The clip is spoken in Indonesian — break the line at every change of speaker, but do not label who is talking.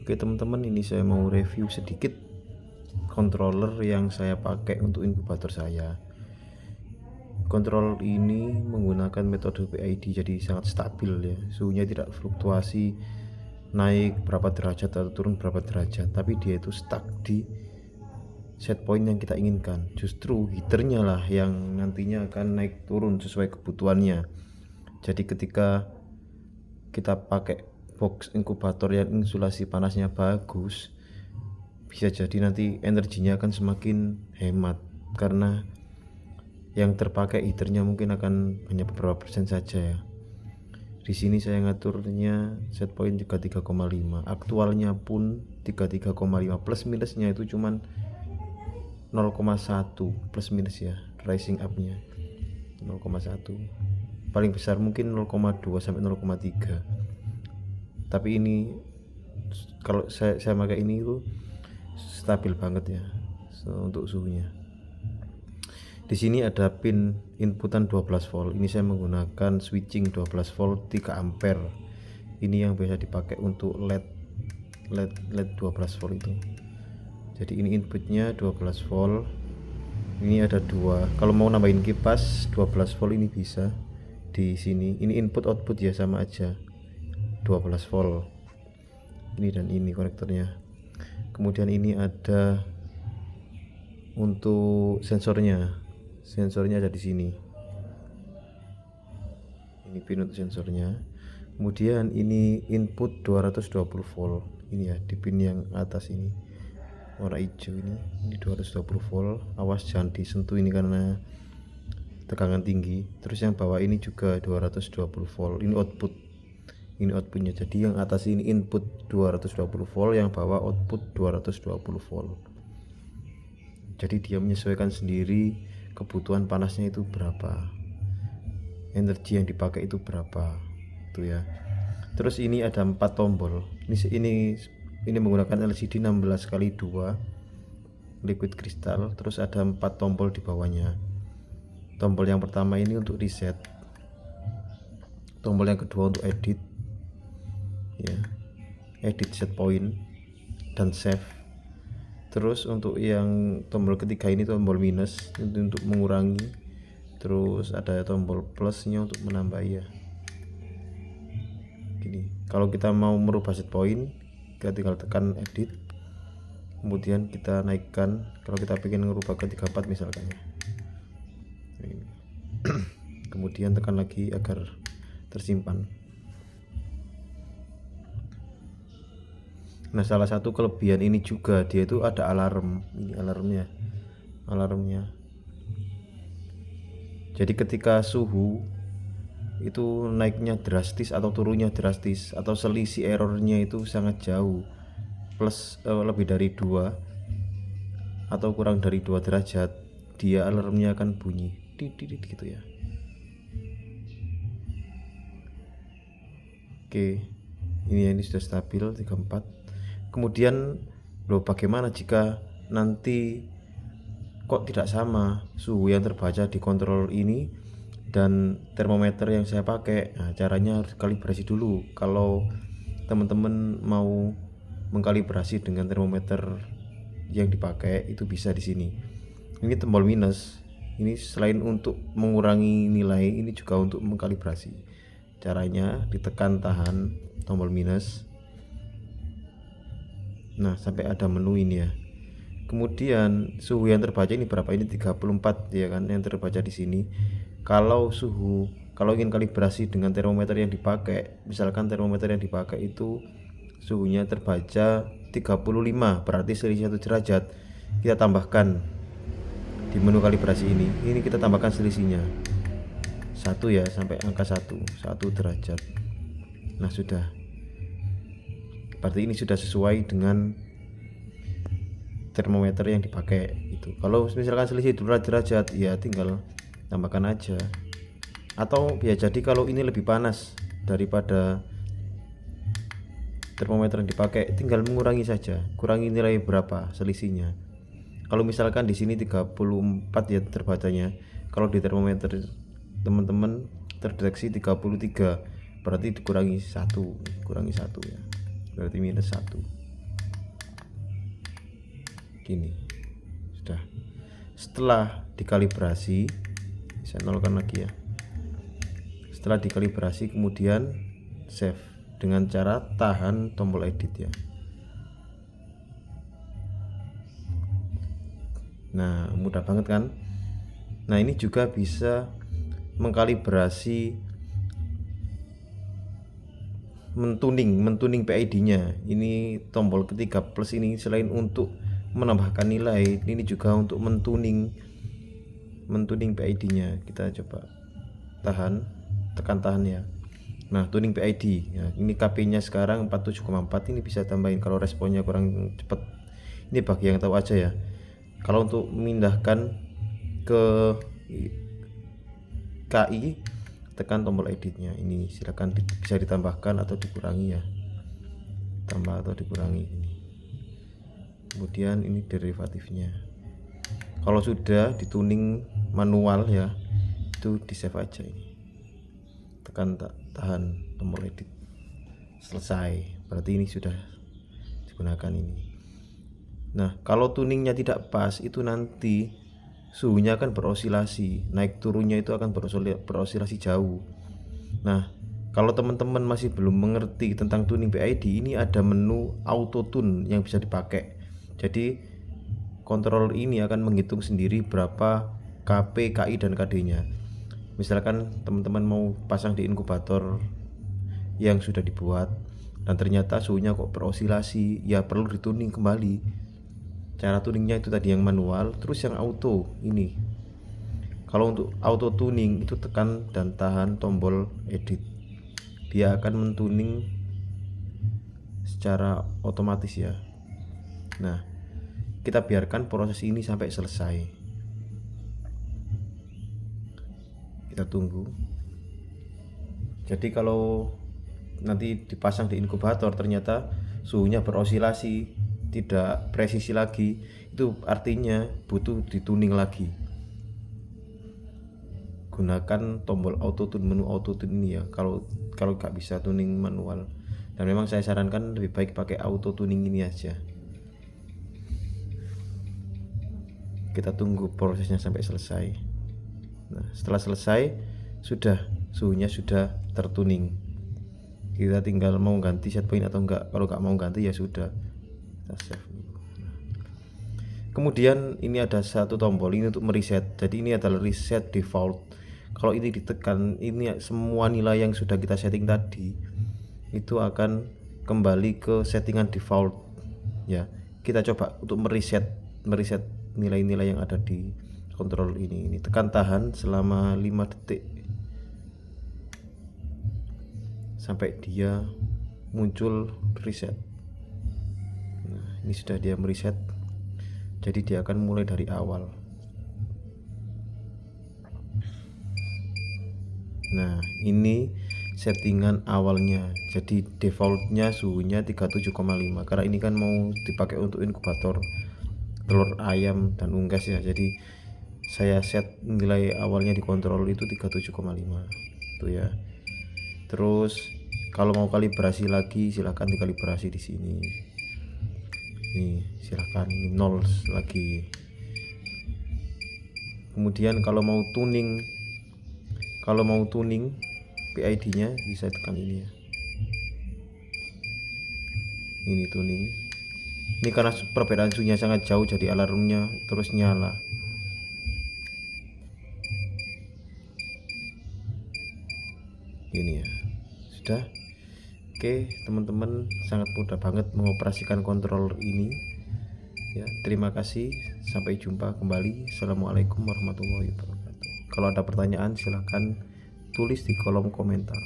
Oke teman-teman, ini saya mau review sedikit controller yang saya pakai untuk inkubator saya. Controller ini menggunakan metode PID, jadi sangat stabil ya, suhunya tidak fluktuasi naik berapa derajat atau turun berapa derajat, tapi dia itu stuck di set point yang kita inginkan. Justru heaternya lah yang nantinya akan naik turun sesuai kebutuhannya. Jadi ketika kita pakai box inkubator yang insulasi panasnya bagus, bisa jadi nanti energinya akan semakin hemat, karena yang terpakai heaternya mungkin akan hanya beberapa persen saja ya. Di sini saya ngaturnya set point 33,5, aktualnya pun 33,5, plus minusnya itu cuman 0,1 plus minus ya, rising up nya 0,1, paling besar mungkin 0,2 sampai 0,3. Tapi ini kalau saya pakai ini itu stabil banget ya untuk suhunya. Di sini ada pin inputan 12 volt. Ini saya menggunakan switching 12 volt 3 ampere. Ini yang biasa dipakai untuk LED 12 volt itu. Jadi ini inputnya 12 volt. Ini ada dua. Kalau mau nambahin kipas 12 volt ini bisa di sini. Ini input output ya, sama aja 12 volt. Ini dan ini konektornya. Kemudian ini ada untuk sensornya ada di sini. Ini pin untuk sensornya. Kemudian ini input 220 volt. Ini ya di pin yang atas ini warna hijau ini 220 volt. Awas jangan disentuh ini karena tegangan tinggi. Terus yang bawah ini juga 220 volt. Ini output. Ini outputnya. Jadi yang atas ini input 220 volt, yang bawah output 220 volt. Jadi dia menyesuaikan sendiri kebutuhan panasnya itu berapa, energi yang dipakai itu berapa, itu ya. Terus ini ada 4 tombol. Ini menggunakan LCD 16x2 liquid crystal. Terus ada 4 tombol di bawahnya. Tombol yang pertama ini untuk reset. Tombol yang kedua untuk edit ya, edit set point dan save. Terus untuk yang tombol ketiga ini tombol minus untuk mengurangi. Terus ada tombol plusnya untuk menambah ya. Gini, kalau kita mau merubah set point, kita tinggal tekan edit, kemudian kita naikkan. Kalau kita ingin merubah ke 34 misalkan ya. Kemudian tekan lagi agar tersimpan. Nah, salah satu kelebihan ini juga dia itu ada alarm. Ini alarmnya. Jadi ketika suhu itu naiknya drastis atau turunnya drastis, atau selisih errornya itu sangat jauh, plus lebih dari 2 atau kurang dari 2 derajat, dia alarmnya akan bunyi didit gitu ya. Oke, ini sudah stabil 34. Kemudian bagaimana jika nanti kok tidak sama suhu yang terbaca di controller ini dan termometer yang saya pakai? Nah, caranya harus kalibrasi dulu. Kalau teman-teman mau mengkalibrasi dengan termometer yang dipakai, itu bisa di sini. Ini tombol minus. Ini selain untuk mengurangi nilai, ini juga untuk mengkalibrasi. Caranya ditekan tahan tombol minus. Nah, sampai ada menu ini ya. Kemudian suhu yang terbaca ini berapa? Ini 34 ya kan, yang terbaca di sini. Kalau ingin kalibrasi dengan termometer yang dipakai, misalkan termometer yang dipakai itu suhunya terbaca 35, berarti selisih 1 derajat. Kita tambahkan di menu kalibrasi ini kita tambahkan selisihnya 1 ya, sampai angka 1 derajat. Nah, sudah. Berarti ini sudah sesuai dengan termometer yang dipakai itu. Kalau misalkan selisih 2 derajat ya tinggal tambahkan aja. Atau ya jadi kalau ini lebih panas daripada termometer yang dipakai, tinggal mengurangi saja, kurangi nilai berapa selisihnya. Kalau misalkan di sini 34 ya terbacanya, kalau di termometer teman-teman terdeteksi 33, berarti dikurangi 1 ya, berarti minus 1. gini. Sudah. Setelah dikalibrasi, saya nolkan lagi ya. Setelah dikalibrasi kemudian save dengan cara tahan tombol edit ya. Nah, mudah banget kan? Nah, ini juga bisa mengkalibrasi mentuning PID-nya. Ini tombol ketiga plus ini selain untuk menambahkan nilai, ini juga untuk mentuning PID-nya. Kita coba tekan tahan ya. Nah, tuning PID ya, ini KP-nya sekarang 47,4, ini bisa tambahin kalau responnya kurang cepat. Ini bagi yang tahu aja ya. Kalau untuk memindahkan ke KI, tekan tombol editnya. Ini silakan bisa ditambahkan atau dikurangi ya. Tambah atau dikurangi ini. Kemudian ini derivatifnya. Kalau sudah dituning manual ya, itu di save aja ini. Tekan tahan tombol edit. Selesai. Berarti ini sudah digunakan ini. Nah, kalau tuningnya tidak pas, itu nanti suhunya akan berosilasi, naik turunnya itu akan berosilasi jauh. Nah, kalau teman-teman masih belum mengerti tentang tuning PID, ini ada menu auto tune yang bisa dipakai. Jadi controller ini akan menghitung sendiri berapa KP, KI, dan KD-nya. Misalkan teman-teman mau pasang di inkubator yang sudah dibuat dan ternyata suhunya kok berosilasi, ya perlu dituning kembali. Cara tuningnya itu tadi yang manual, terus yang auto ini. Kalau untuk auto tuning itu tekan dan tahan tombol edit. Dia akan mentuning secara otomatis ya. Nah, kita biarkan proses ini sampai selesai. Kita tunggu. Jadi kalau nanti dipasang di inkubator ternyata suhunya berosilasi, tidak presisi lagi, itu artinya butuh dituning lagi. Gunakan tombol auto tune, menu auto tune ini ya, kalau nggak bisa tuning manual. Dan memang saya sarankan lebih baik pakai auto tuning ini aja. Kita tunggu prosesnya sampai selesai. Nah, setelah selesai suhunya sudah tertuning. Kita tinggal mau ganti set point atau enggak. Kalau nggak mau ganti ya sudah. Save. Kemudian ini ada satu tombol ini untuk mereset. Jadi ini adalah reset default. Kalau ini ditekan, ini semua nilai yang sudah kita setting tadi itu akan kembali ke settingan default ya. Kita coba untuk mereset nilai-nilai yang ada di control ini. Ini tekan tahan selama 5 detik sampai dia muncul reset. Nah, ini sudah dia mereset. Jadi dia akan mulai dari awal. Nah, ini settingan awalnya. Jadi defaultnya suhunya 37,5 karena ini kan mau dipakai untuk inkubator telur ayam dan unggas ya. Jadi saya set nilai awalnya di kontrol itu 37,5 itu ya. Terus kalau mau kalibrasi lagi silahkan dikalibrasi di sini. Nih, silahkan ini 0 lagi. Kemudian kalau mau tuning PID-nya bisa tekan ini ya. Ini tuning. Ini karena perbedaan suhunya sangat jauh jadi alarmnya terus nyala. Ini ya. Sudah. Oke, teman-teman, sangat mudah banget mengoperasikan controller ini. Ya, terima kasih. Sampai jumpa kembali. Assalamualaikum warahmatullahi wabarakatuh. Kalau ada pertanyaan silahkan tulis di kolom komentar.